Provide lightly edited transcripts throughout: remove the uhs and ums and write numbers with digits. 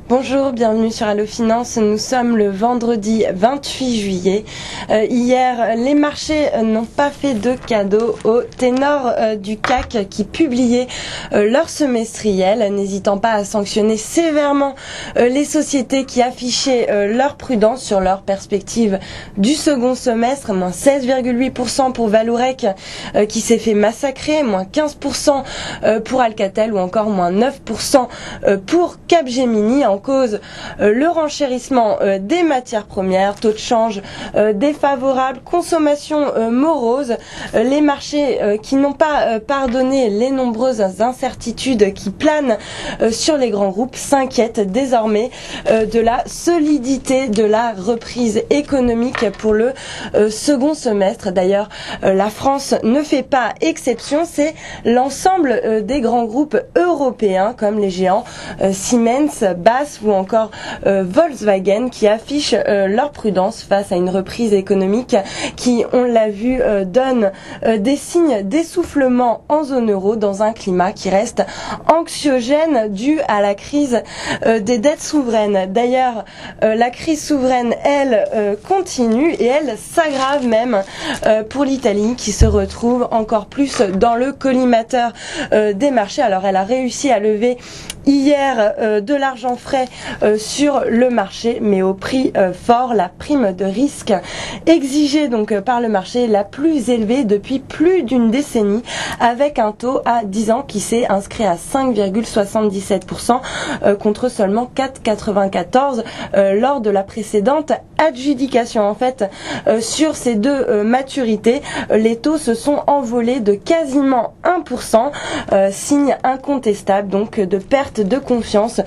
Bonjour, bienvenue sur Allo Finance. Nous sommes le vendredi 28 juillet. Hier, les marchés n'ont pas fait de cadeau au ténor du CAC qui publiait leur semestriel, n'hésitant pas à sanctionner sévèrement les sociétés qui affichaient leur prudence sur leur perspective du second semestre. Moins 16,8% pour Vallourec qui s'est fait massacrer, moins 15% pour Alcatel ou encore moins 9% pour Capgemini. En cause le renchérissement des matières premières, taux de change défavorable, consommation morose, les marchés qui n'ont pas pardonné les nombreuses incertitudes qui planent sur les grands groupes s'inquiètent désormais de la solidité de la reprise économique pour le second semestre. D'ailleurs, la France ne fait pas exception, c'est l'ensemble des grands groupes européens comme les géants Siemens, BASF ou encore Volkswagen qui affichent leur prudence face à une reprise économique qui, on l'a vu, donne des signes d'essoufflement en zone euro dans un climat qui reste anxiogène dû à la crise des dettes souveraines. D'ailleurs, la crise souveraine, elle, continue et elle s'aggrave même pour l'Italie qui se retrouve encore plus dans le collimateur des marchés. Alors, elle a réussi à lever hier de l'argent frais sur le marché, mais au prix fort. La prime de risque exigée donc par le marché est la plus élevée depuis plus d'une décennie, avec un taux à 10 ans qui s'est inscrit à 5,77% contre seulement 4,94 lors de la précédente adjudication. En fait, sur ces deux maturités, les taux se sont envolés de quasiment 1%, signe incontestable donc de perte de confiance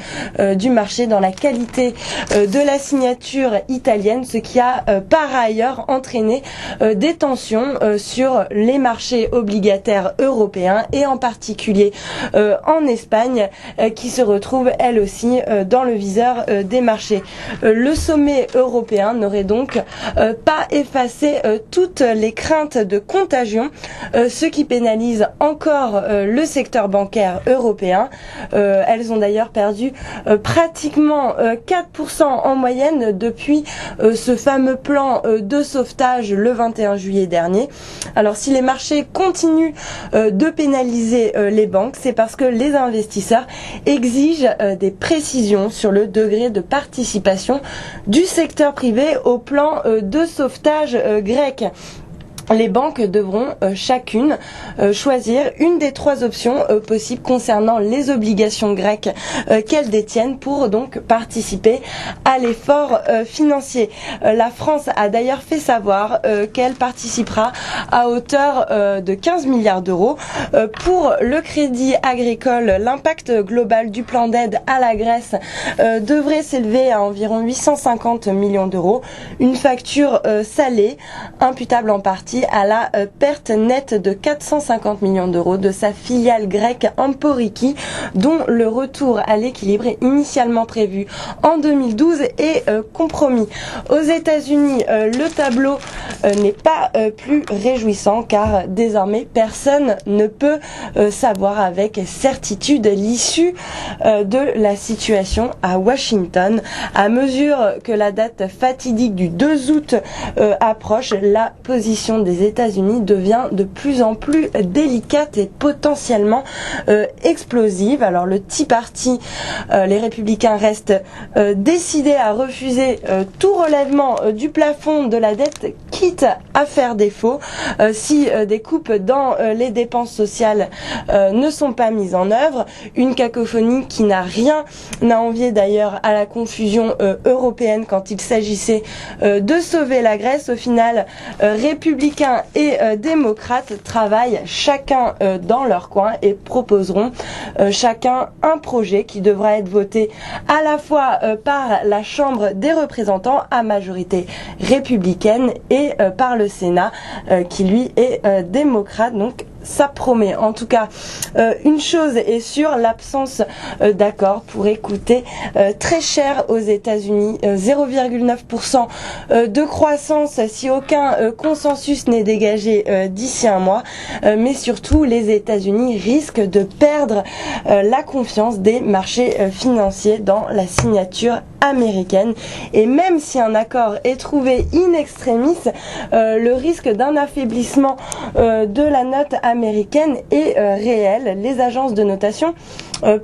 du marché dans la qualité de la signature italienne, ce qui a par ailleurs entraîné des tensions sur les marchés obligataires européens et en particulier en Espagne qui se retrouve elle aussi dans le viseur des marchés. Le sommet européen n'aurait donc pas effacé toutes les craintes de contagion, ce qui pénalise encore le secteur bancaire européen. Elles ont d'ailleurs perdu pratiquement 4% en moyenne depuis ce fameux plan de sauvetage le 21 juillet dernier. Alors si les marchés continuent de pénaliser les banques, c'est parce que les investisseurs exigent des précisions sur le degré de participation du secteur privé au plan de sauvetage grec. Les banques devront chacune choisir une des trois options possibles concernant les obligations grecques qu'elles détiennent pour donc participer à l'effort financier. La France a d'ailleurs fait savoir qu'elle participera à hauteur de 15 milliards d'euros. Pour le crédit agricole, l'impact global du plan d'aide à la Grèce devrait s'élever à environ 850 millions d'euros. Une facture salée, imputable en partie à la perte nette de 450 millions d'euros de sa filiale grecque Emporiki, dont le retour à l'équilibre est initialement prévu en 2012 et compromis. Aux États-Unis, le tableau n'est pas plus réjouissant car désormais personne ne peut savoir avec certitude l'issue de la situation à Washington. À mesure que la date fatidique du 2 août approche, la position des États-Unis devient de plus en plus délicate et potentiellement explosive. Alors le Tea Party, les républicains restent décidés à refuser tout relèvement du plafond de la dette, quitte à faire défaut si des coupes dans les dépenses sociales ne sont pas mises en œuvre. Une cacophonie qui n'a rien à envier d'ailleurs à la confusion européenne quand il s'agissait de sauver la Grèce. Au final, républicains et démocrates travaillent chacun dans leur coin et proposeront chacun un projet qui devra être voté à la fois par la Chambre des représentants à majorité républicaine et par le Sénat qui lui est démocrate. Donc ça promet. En tout cas, une chose est sûre, l'absence d'accord pourrait coûter très cher aux États-Unis. 0,9% de croissance si aucun consensus n'est dégagé d'ici un mois. Mais surtout, les États-Unis risquent de perdre la confiance des marchés financiers dans la signature américaine. Et même si un accord est trouvé in extremis, le risque d'un affaiblissement de la note américaine est réel. Les agences de notation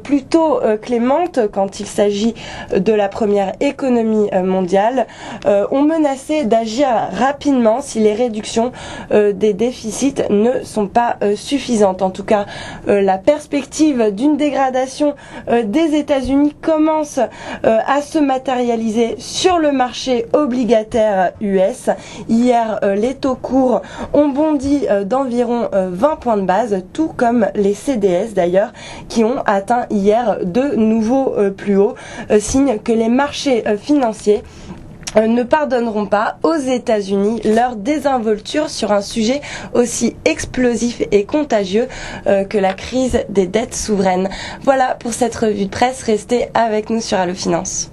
plutôt clémentes quand il s'agit de la première économie mondiale ont menacé d'agir rapidement si les réductions des déficits ne sont pas suffisantes. En tout cas, la perspective d'une dégradation des États-Unis commence à se matérialiser sur le marché obligataire US. Hier, les taux courts ont bondi d'environ 20 points de base, tout comme les CDS d'ailleurs, qui ont atteint hier de nouveaux plus hauts, signe que les marchés financiers ne pardonneront pas aux États-Unis leur désinvolture sur un sujet aussi explosif et contagieux que la crise des dettes souveraines. Voilà pour cette revue de presse, restez avec nous sur Allo Finance.